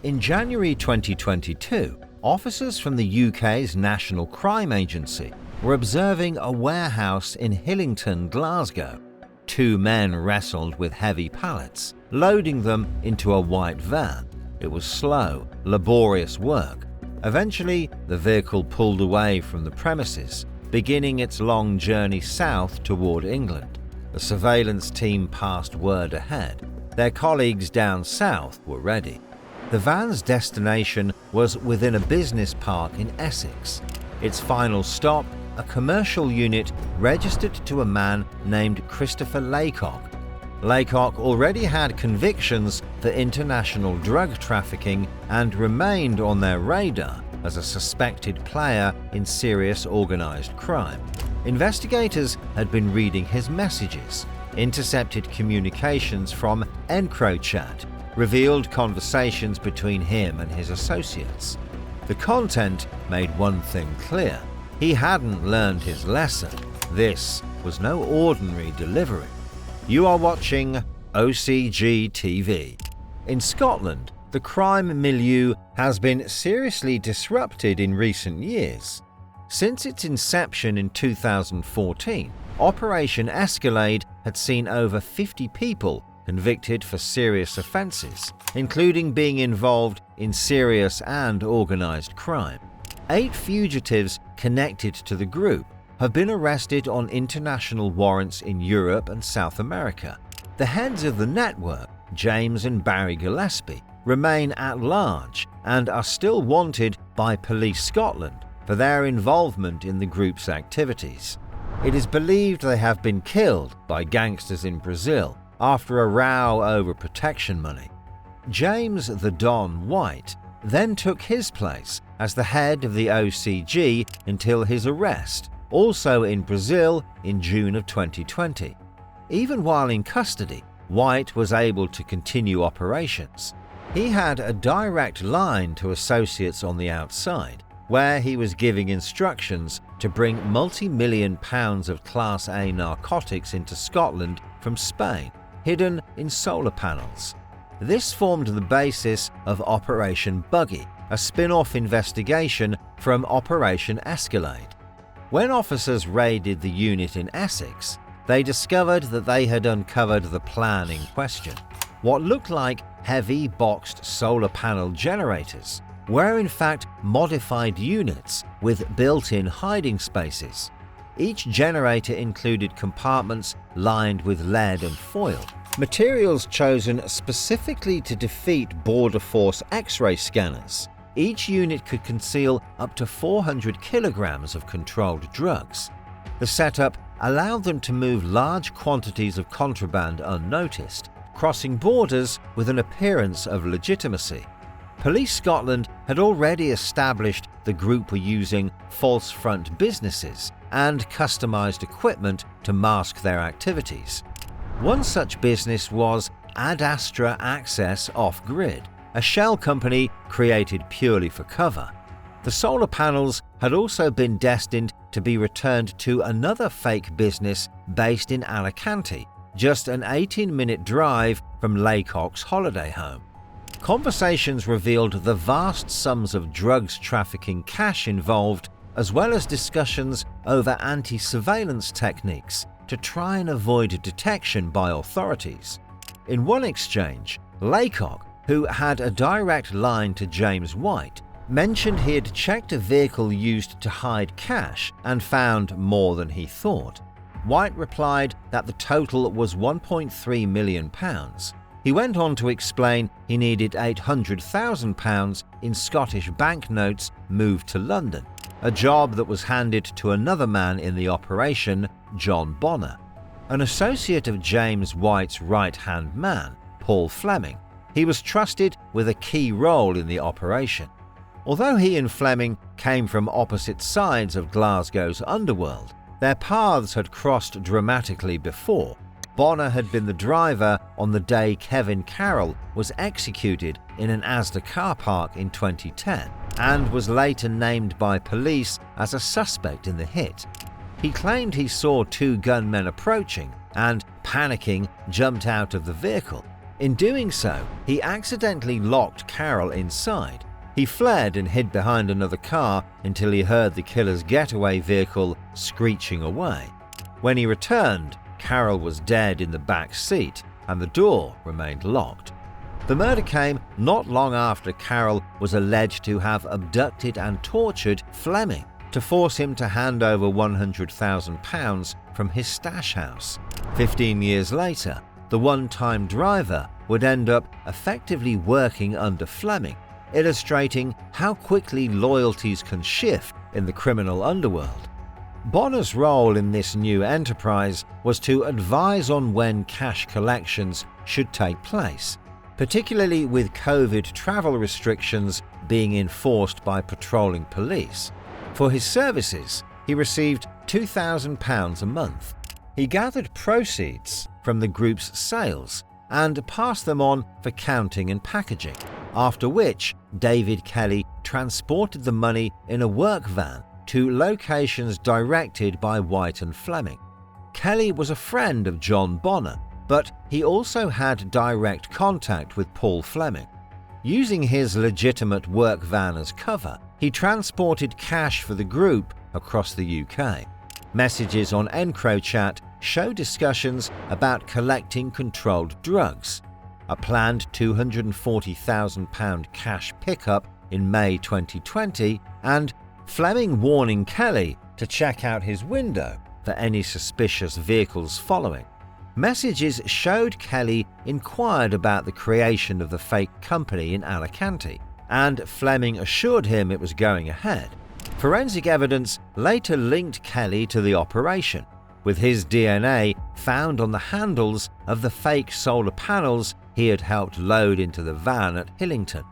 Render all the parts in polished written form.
In January 2022, officers from the UK's National Crime Agency were observing a warehouse in Hillington, Glasgow. Two men wrestled with heavy pallets, loading them into a white van. It was slow, laborious work. Eventually, the vehicle pulled away from the premises, beginning its long journey south toward England. The surveillance team passed word ahead. Their colleagues down south were ready. The van's destination was within a business park in Essex. Its final stop, a commercial unit registered to a man named Christopher Laycock. Laycock already had convictions for international drug trafficking and remained on their radar as a suspected player in serious organized crime. Investigators had been reading his messages, intercepted communications from EncroChat, revealed conversations between him and his associates. The content made one thing clear: he hadn't learned his lesson. This was no ordinary delivery. You are watching OCG TV. In Scotland, the crime milieu has been seriously disrupted in recent years. Since its inception in 2014, Operation Escalade had seen over 50 people convicted for serious offences, including being involved in serious and organised crime. 8 fugitives connected to the group have been arrested on international warrants in Europe and South America. The heads of the network, James and Barry Gillespie, remain at large and are still wanted by Police Scotland for their involvement in the group's activities. It is believed they have been killed by gangsters in Brazil after a row over protection money. James the Don White then took his place as the head of the OCG until his arrest, also in Brazil in June of 2020. Even while in custody, White was able to continue operations. He had a direct line to associates on the outside, where he was giving instructions to bring multi-million pounds of Class A narcotics into Scotland from Spain, hidden in solar panels. This formed the basis of Operation Buggy, a spin-off investigation from Operation Escalade. When officers raided the unit in Essex, they discovered that they had uncovered the plan in question. What looked like heavy boxed solar panel generators were in fact modified units with built-in hiding spaces. Each generator included compartments lined with lead and foil, materials chosen specifically to defeat Border Force X-ray scanners. Each unit could conceal up to 400 kilograms of controlled drugs. The setup allowed them to move large quantities of contraband unnoticed, crossing borders with an appearance of legitimacy. Police Scotland had already established the group were using false front businesses and customised equipment to mask their activities. One such business was Ad Astra Access Off-Grid, a shell company created purely for cover. The solar panels had also been destined to be returned to another fake business based in Alicante, just an 18-minute drive from Laycock's holiday home. Conversations revealed the vast sums of drugs trafficking cash involved, as well as discussions over anti-surveillance techniques to try and avoid detection by authorities. In one exchange, Laycock, who had a direct line to James White, mentioned he had checked a vehicle used to hide cash and found more than he thought. White replied that the total was £1.3 million. He went on to explain he needed £800,000 in Scottish banknotes moved to London, a job that was handed to another man in the operation, John Bonner. An associate of James White's right-hand man, Paul Fleming, he was trusted with a key role in the operation. Although he and Fleming came from opposite sides of Glasgow's Underworld, their paths had crossed dramatically before. Bonner had been the driver on the day Kevin Carroll was executed in an Asda car park in 2010 and was later named by police as a suspect in the hit. He claimed he saw 2 gunmen approaching and, panicking, jumped out of the vehicle. In doing so, he accidentally locked Carol inside. He fled and hid behind another car until he heard the killer's getaway vehicle screeching away. When he returned, Carol was dead in the back seat and the door remained locked. The murder came not long after Carol was alleged to have abducted and tortured Fleming to force him to hand over £100,000 from his stash house. 15 years later, the one-time driver would end up effectively working under Fleming, illustrating how quickly loyalties can shift in the criminal underworld. Bonner's role in this new enterprise was to advise on when cash collections should take place, particularly with COVID travel restrictions being enforced by patrolling police. For his services, he received £2,000 a month. He gathered proceeds from the group's sales and passed them on for counting and packaging, after which David Kelly transported the money in a work van to locations directed by White and Fleming. Kelly was a friend of John Bonner, but he also had direct contact with Paul Fleming. Using his legitimate work van as cover, he transported cash for the group across the UK. Messages on EncroChat show discussions about collecting controlled drugs, a planned £240,000 cash pickup in May 2020, and Fleming warning Kelly to check out his window for any suspicious vehicles following. Messages showed Kelly inquired about the creation of the fake company in Alicante, and Fleming assured him it was going ahead. Forensic evidence later linked Kelly to the operation, with his DNA found on the handles of the fake solar panels he had helped load into the van at Hillington.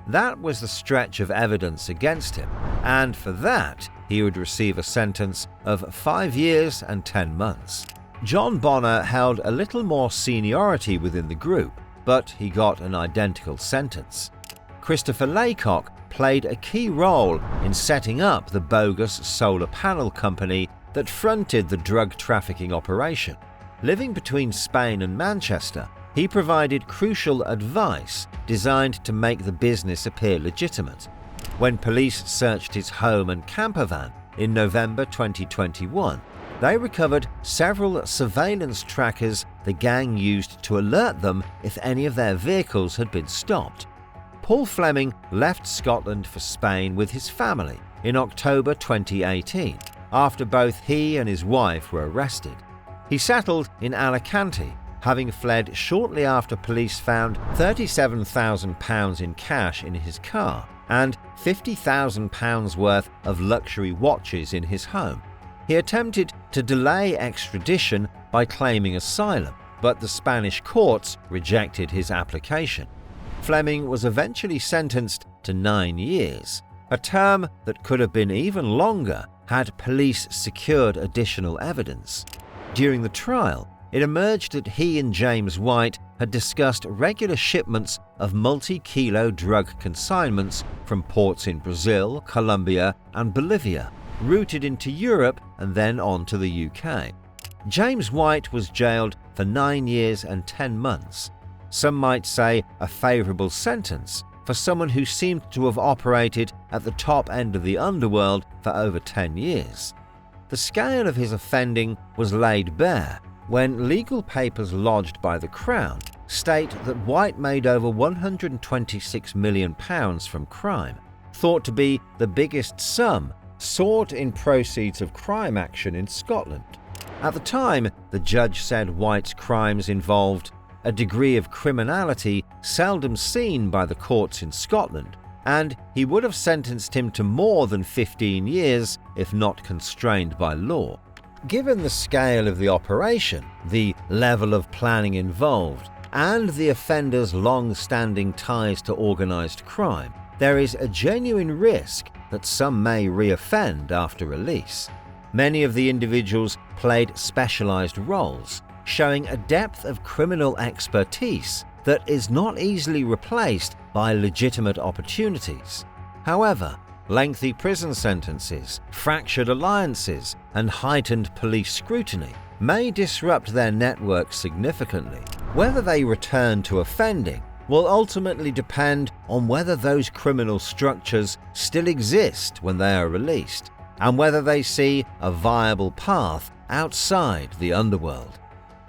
That was the stretch of evidence against him, and for that he would receive a sentence of 5 years and 10 months. John Bonner held a little more seniority within the group, but he got an identical sentence. Christopher Laycock played a key role in setting up the bogus solar panel company that fronted the drug trafficking operation. Living between Spain and Manchester, he provided crucial advice designed to make the business appear legitimate. When police searched his home and camper van in November 2021, they recovered several surveillance trackers the gang used to alert them if any of their vehicles had been stopped. Paul Fleming left Scotland for Spain with his family in October 2018, after both he and his wife were arrested. He settled in Alicante, having fled shortly after police found £37,000 in cash in his car and £50,000 worth of luxury watches in his home. He attempted to delay extradition by claiming asylum, but the Spanish courts rejected his application. Fleming was eventually sentenced to 9 years, a term that could have been even longer had police secured additional evidence. During the trial, it emerged that he and James White had discussed regular shipments of multi-kilo drug consignments from ports in Brazil, Colombia, and Bolivia, routed into Europe and then on to the UK. James White was jailed for 9 years and 10 months. Some might say a favourable sentence for someone who seemed to have operated at the top end of the underworld for over 10 years. The scale of his offending was laid bare when legal papers lodged by the Crown state that White made over £126 million from crime, thought to be the biggest sum sought in proceeds of crime action in Scotland. At the time, the judge said White's crimes involved a degree of criminality seldom seen by the courts in Scotland, and he would have sentenced him to more than 15 years if not constrained by law. Given the scale of the operation, the level of planning involved, and the offender's long-standing ties to organised crime, there is a genuine risk that some may re-offend after release. Many of the individuals played specialised roles, showing a depth of criminal expertise that is not easily replaced by legitimate opportunities. However, lengthy prison sentences, fractured alliances, and heightened police scrutiny may disrupt their network significantly. Whether they return to offending will ultimately depend on whether those criminal structures still exist when they are released, and whether they see a viable path outside the underworld.